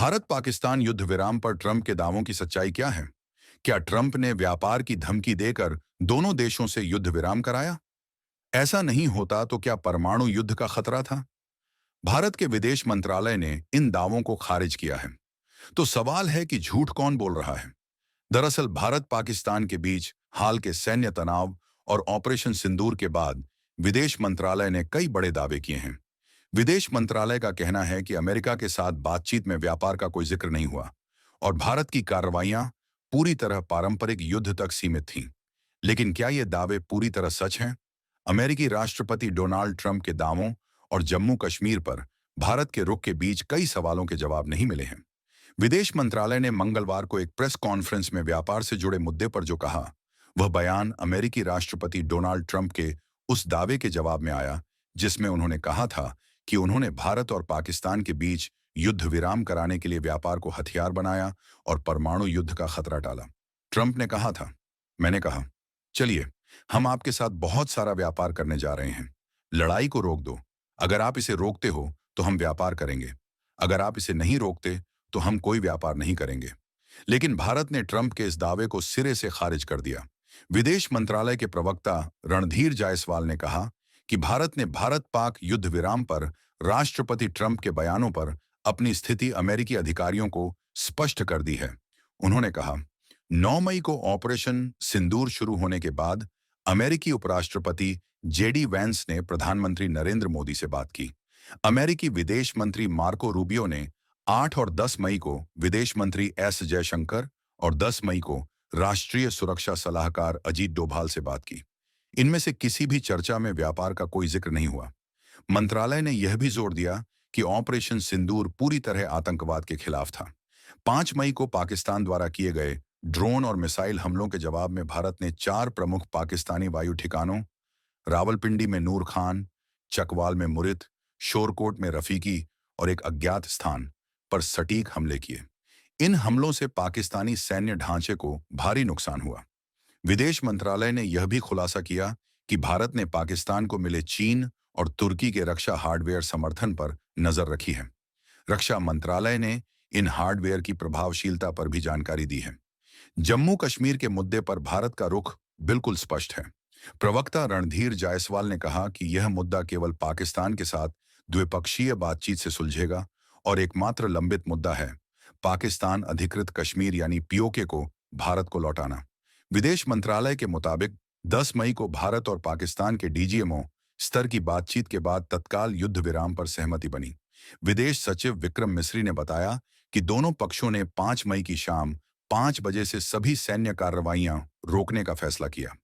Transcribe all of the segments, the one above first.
भारत पाकिस्तान युद्ध विराम पर ट्रंप के दावों की सच्चाई क्या है? क्या ट्रंप ने व्यापार की धमकी देकर दोनों देशों से युद्ध विराम कराया? ऐसा नहीं होता तो क्या परमाणु युद्ध का खतरा था? भारत के विदेश मंत्रालय ने इन दावों को खारिज किया है। तो सवाल है कि झूठ कौन बोल रहा है? दरअसल भारत पाकिस्तान के बीच हाल के सैन्य तनाव और ऑपरेशन सिंदूर के बाद विदेश मंत्रालय ने कई बड़े दावे किए हैं। विदेश मंत्रालय का कहना है कि अमेरिका के साथ बातचीत में व्यापार का कोई जिक्र नहीं हुआ और भारत की कार्रवाइयां पूरी तरह पारंपरिक युद्ध तक सीमित थीं। लेकिन क्या ये दावे पूरी तरह सच हैं? अमेरिकी राष्ट्रपति डोनाल्ड ट्रंप के दावों और जम्मू कश्मीर पर भारत के रुख के बीच कई सवालों के जवाब नहीं मिले हैं। विदेश मंत्रालय ने मंगलवार को एक प्रेस कॉन्फ्रेंस में व्यापार से जुड़े मुद्दे पर जो कहा, वह बयान अमेरिकी राष्ट्रपति डोनाल्ड ट्रंप के उस दावे के जवाब में आया जिसमें उन्होंने कहा था कि उन्होंने भारत और पाकिस्तान के बीच युद्ध विराम कराने के लिए व्यापार को हथियार बनाया और परमाणु युद्ध का खतरा टाला। ट्रंप ने कहा था, मैंने कहा, चलिए, हम आपके साथ बहुत सारा व्यापार करने जा रहे हैं। लड़ाई को रोक दो। अगर आप इसे रोकते हो तो हम व्यापार करेंगे। अगर आप इसे नहीं रोकते तो हम कोई व्यापार नहीं करेंगे। लेकिन भारत ने ट्रंप के इस दावे को सिरे से खारिज कर दिया। विदेश मंत्रालय के प्रवक्ता रणधीर जायसवाल ने कहा कि भारत ने भारत पाक युद्ध विराम पर राष्ट्रपति ट्रंप के बयानों पर अपनी स्थिति अमेरिकी अधिकारियों को स्पष्ट कर दी है। उन्होंने कहा, 9 मई को ऑपरेशन सिंदूर शुरू होने के बाद अमेरिकी उपराष्ट्रपति जेडी वैंस ने प्रधानमंत्री नरेंद्र मोदी से बात की। अमेरिकी विदेश मंत्री मार्को रूबियो ने 8 और 10 मई को विदेश मंत्री एस जयशंकर और 10 मई को राष्ट्रीय सुरक्षा सलाहकार अजीत डोभाल से बात की। इनमें से किसी भी चर्चा में व्यापार का कोई जिक्र नहीं हुआ। मंत्रालय ने यह भी जोर दिया कि ऑपरेशन सिंदूर पूरी तरह आतंकवाद के खिलाफ था। 5 मई को पाकिस्तान द्वारा किए गए ड्रोन और मिसाइल हमलों के जवाब में भारत ने 4 प्रमुख पाकिस्तानी वायु ठिकानों, रावलपिंडी में नूर खान, चकवाल में मुरित, शोरकोट में रफीकी और एक अज्ञात स्थान पर सटीक हमले किए। इन हमलों से पाकिस्तानी सैन्य ढांचे को भारी नुकसान हुआ। विदेश मंत्रालय ने यह भी खुलासा किया कि भारत ने पाकिस्तान को मिले चीन और तुर्की के रक्षा हार्डवेयर समर्थन पर नजर रखी है। रक्षा मंत्रालय ने इन हार्डवेयर की प्रभावशीलता पर भी जानकारी दी है। जम्मू कश्मीर के मुद्दे पर भारत का रुख बिल्कुल स्पष्ट है। प्रवक्ता रणधीर जायसवाल ने कहा कि यह मुद्दा केवल पाकिस्तान के साथ द्विपक्षीय बातचीत से सुलझेगा और एकमात्र लंबित मुद्दा है पाकिस्तान अधिकृत कश्मीर यानी पीओके को भारत को लौटाना। विदेश मंत्रालय के मुताबिक 10 मई को भारत और पाकिस्तान के डीजीएमओ स्तर की बातचीत के बाद तत्काल युद्ध विराम पर सहमति बनी। विदेश सचिव विक्रम मिस्री ने बताया कि दोनों पक्षों ने 5 मई की शाम 5 बजे से सभी सैन्य कार्रवाइयां रोकने का फैसला किया।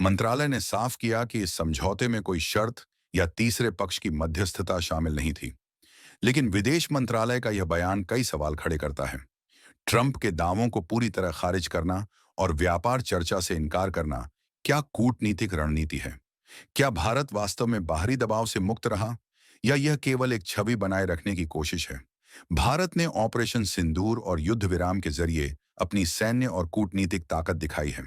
मंत्रालय ने साफ किया कि इस समझौते में कोई शर्त या तीसरे पक्ष की मध्यस्थता शामिल नहीं थी। लेकिन विदेश मंत्रालय का यह बयान कई सवाल खड़े करता है। ट्रंप के दावों को पूरी तरह खारिज करना और व्यापार चर्चा से इनकार करना क्या कूटनीतिक रणनीति है? क्या भारत वास्तव में बाहरी दबाव से मुक्त रहा या यह केवल एक छवि बनाए रखने की कोशिश है? भारत ने ऑपरेशन सिंदूर और युद्ध विराम के जरिए अपनी सैन्य और कूटनीतिक ताकत दिखाई है,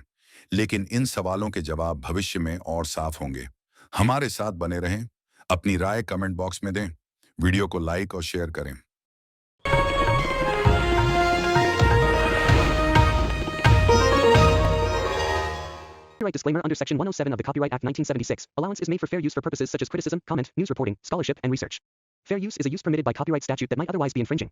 लेकिन इन सवालों के जवाब भविष्य में और साफ होंगे। हमारे साथ बने रहें, अपनी राय कमेंट बॉक्स में दें, वीडियो को लाइक और शेयर करें। Copyright disclaimer under Section 107 of the Copyright Act 1976. Allowance is made for fair use for purposes such as criticism, comment, news reporting, scholarship, and research. Fair use is a use permitted by copyright statute that might otherwise be infringing.